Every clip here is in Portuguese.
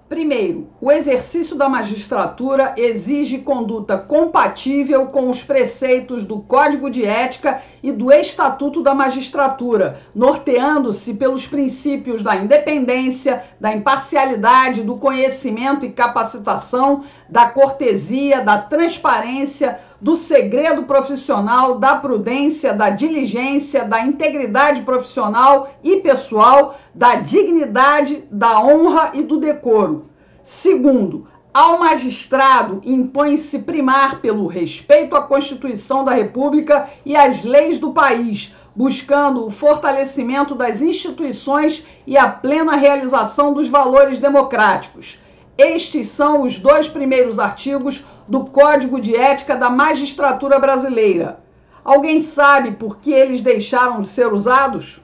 Primeiro, o exercício da magistratura exige conduta compatível com os preceitos do Código de Ética e do Estatuto da Magistratura, norteando-se pelos princípios da independência, da imparcialidade, do conhecimento e capacitação, da cortesia, da transparência, do segredo profissional, da prudência, da diligência, da integridade profissional e pessoal, da dignidade, da honra e do decoro. Segundo, ao magistrado impõe-se primar pelo respeito à Constituição da República e às leis do país, buscando o fortalecimento das instituições e a plena realização dos valores democráticos. Estes são os 2 primeiros artigos do Código de Ética da Magistratura Brasileira. Alguém sabe por que eles deixaram de ser usados?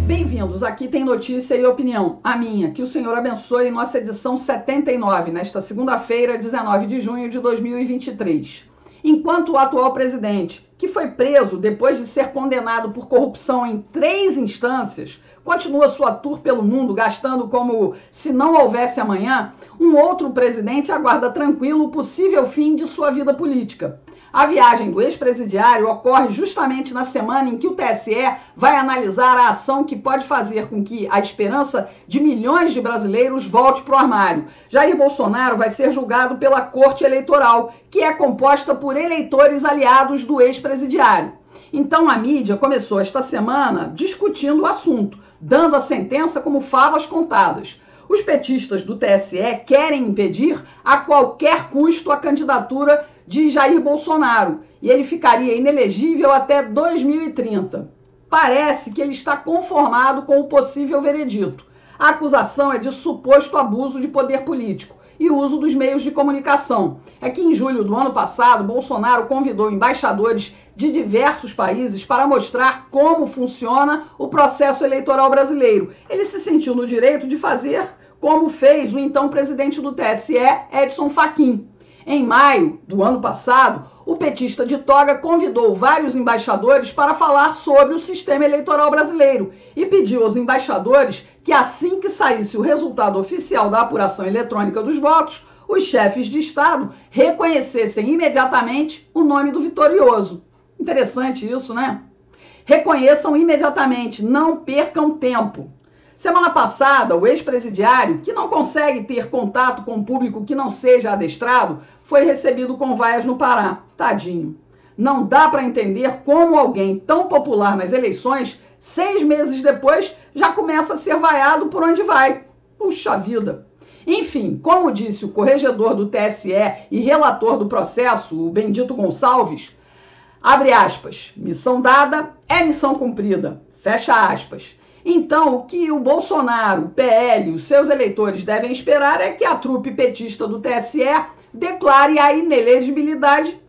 Bem-vindos, aqui tem notícia e opinião, a minha, que o Senhor abençoe, nossa edição 79, nesta segunda-feira, 19 de junho de 2023. Enquanto o atual presidente, que foi preso depois de ser condenado por corrupção em 3 instâncias, continua sua tour pelo mundo gastando como se não houvesse amanhã, um outro presidente aguarda tranquilo o possível fim de sua vida política. A viagem do ex-presidiário ocorre justamente na semana em que o TSE vai analisar a ação que pode fazer com que a esperança de milhões de brasileiros volte para o armário. Jair Bolsonaro vai ser julgado pela Corte Eleitoral, que é composta por eleitores aliados do ex-presidiário. Então a mídia começou esta semana discutindo o assunto, dando a sentença como favas contadas. Os petistas do TSE querem impedir a qualquer custo a candidatura de Jair Bolsonaro e ele ficaria inelegível até 2030. Parece que ele está conformado com o possível veredito. A acusação é de suposto abuso de poder político e uso dos meios de comunicação. É que em julho do ano passado, Bolsonaro convidou embaixadores de diversos países para mostrar como funciona o processo eleitoral brasileiro. Ele se sentiu no direito de fazer como fez o então presidente do TSE, Edson Fachin. Em maio do ano passado, o petista de toga convidou vários embaixadores para falar sobre o sistema eleitoral brasileiro e pediu aos embaixadores que assim que saísse o resultado oficial da apuração eletrônica dos votos, os chefes de Estado reconhecessem imediatamente o nome do vitorioso. Interessante isso, né? Reconheçam imediatamente, não percam tempo. Semana passada, o ex-presidiário, que não consegue ter contato com o público que não seja adestrado, foi recebido com vaias no Pará. Tadinho. Não dá para entender como alguém tão popular nas eleições, 6 meses depois, já começa a ser vaiado por onde vai. Puxa vida. Enfim, como disse o corregedor do TSE e relator do processo, o Bendito Gonçalves, abre aspas, missão dada é missão cumprida, fecha aspas. Então, o que o Bolsonaro, o PL e os seus eleitores devem esperar é que a trupe petista do TSE declare a inelegibilidade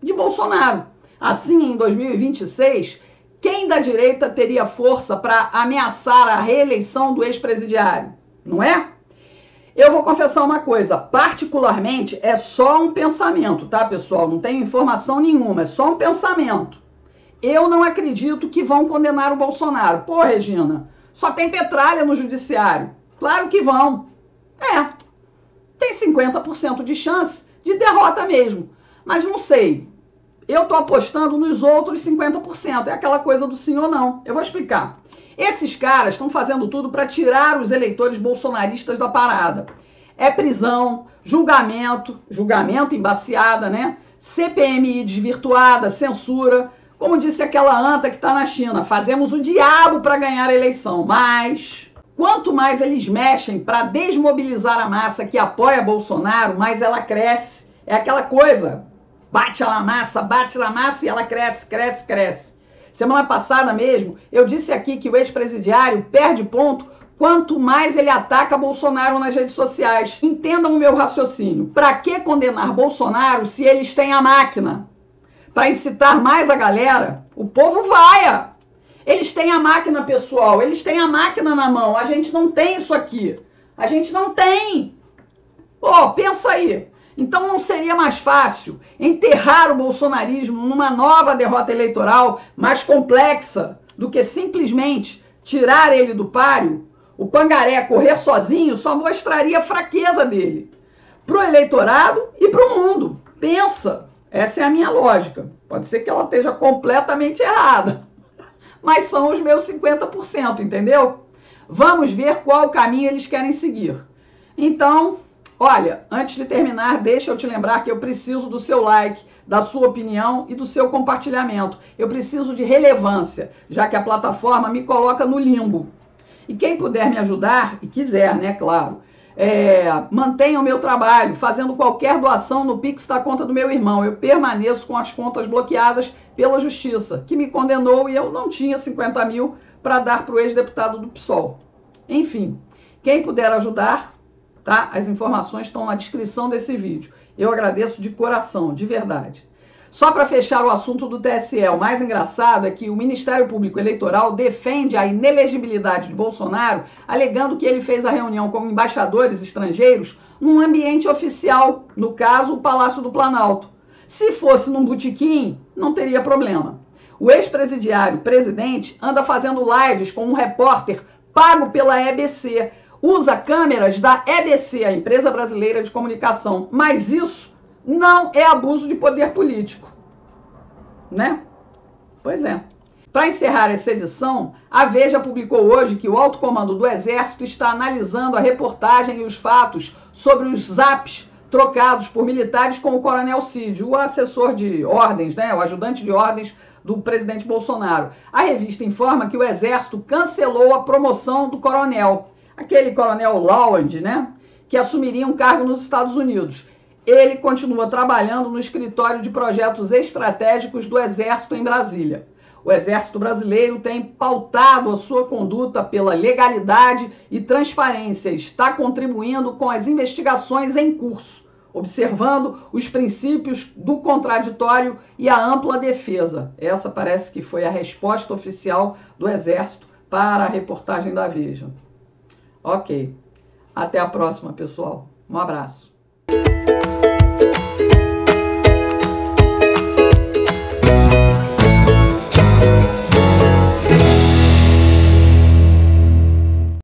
de Bolsonaro. Assim, em 2026, quem da direita teria força para ameaçar a reeleição do ex-presidiário? Não é? Eu vou confessar uma coisa, particularmente é só um pensamento, tá, pessoal? Não tem informação nenhuma, é só um pensamento. Eu não acredito que vão condenar o Bolsonaro. Pô, Regina, só tem petralha no judiciário. Claro que vão. É, tem 50% de chance de derrota mesmo. Mas não sei, eu tô apostando nos outros 50%. É aquela coisa do sim ou não. Eu vou explicar. Esses caras estão fazendo tudo para tirar os eleitores bolsonaristas da parada. É prisão, julgamento embaciada, né? CPMI desvirtuada, censura. Como disse aquela anta que está na China, fazemos o diabo para ganhar a eleição, mas quanto mais eles mexem para desmobilizar a massa que apoia Bolsonaro, mais ela cresce. É aquela coisa, bate na massa e ela cresce, cresce, cresce. Semana passada mesmo, eu disse aqui que o ex-presidiário perde ponto quanto mais ele ataca Bolsonaro nas redes sociais. Entendam o meu raciocínio. Para que condenar Bolsonaro se eles têm a máquina? Para incitar mais a galera, o povo vaia. Eles têm a máquina, pessoal, eles têm a máquina na mão. A gente não tem isso aqui. A gente não tem. Pô, pensa aí. Então não seria mais fácil enterrar o bolsonarismo numa nova derrota eleitoral mais complexa do que simplesmente tirar ele do páreo? O Pangaré correr sozinho só mostraria a fraqueza dele para o eleitorado e para o mundo. Pensa, essa é a minha lógica. Pode ser que ela esteja completamente errada, mas são os meus 50%, entendeu? Vamos ver qual caminho eles querem seguir. Então, olha, antes de terminar, deixa eu te lembrar que eu preciso do seu like, da sua opinião e do seu compartilhamento. Eu preciso de relevância, já que a plataforma me coloca no limbo. E quem puder me ajudar, e quiser, né, claro, mantenha o meu trabalho, fazendo qualquer doação no Pix da conta do meu irmão. Eu permaneço com as contas bloqueadas pela Justiça, que me condenou e eu não tinha 50 mil para dar para o ex-deputado do PSOL. Enfim, quem puder ajudar, tá? As informações estão na descrição desse vídeo. Eu agradeço de coração, de verdade. Só para fechar o assunto do TSE, o mais engraçado é que o Ministério Público Eleitoral defende a inelegibilidade de Bolsonaro, alegando que ele fez a reunião com embaixadores estrangeiros num ambiente oficial, no caso, o Palácio do Planalto. Se fosse num botequim, não teria problema. O ex-presidiário presidente anda fazendo lives com um repórter pago pela EBC, usa câmeras da EBC, a Empresa Brasileira de Comunicação, mas isso não é abuso de poder político, né? Pois é. Para encerrar essa edição, a Veja publicou hoje que o Alto Comando do Exército está analisando a reportagem e os fatos sobre os zaps trocados por militares com o Coronel Cid, o assessor de ordens, né? O ajudante de ordens do presidente Bolsonaro. A revista informa que o Exército cancelou a promoção do coronel, aquele coronel Lawand, né? Que assumiria um cargo nos Estados Unidos. Ele continua trabalhando no escritório de projetos estratégicos do Exército em Brasília. O Exército Brasileiro tem pautado a sua conduta pela legalidade e transparência, está contribuindo com as investigações em curso, observando os princípios do contraditório e a ampla defesa. Essa parece que foi a resposta oficial do Exército para a reportagem da Veja. Ok. Até a próxima, pessoal. Um abraço.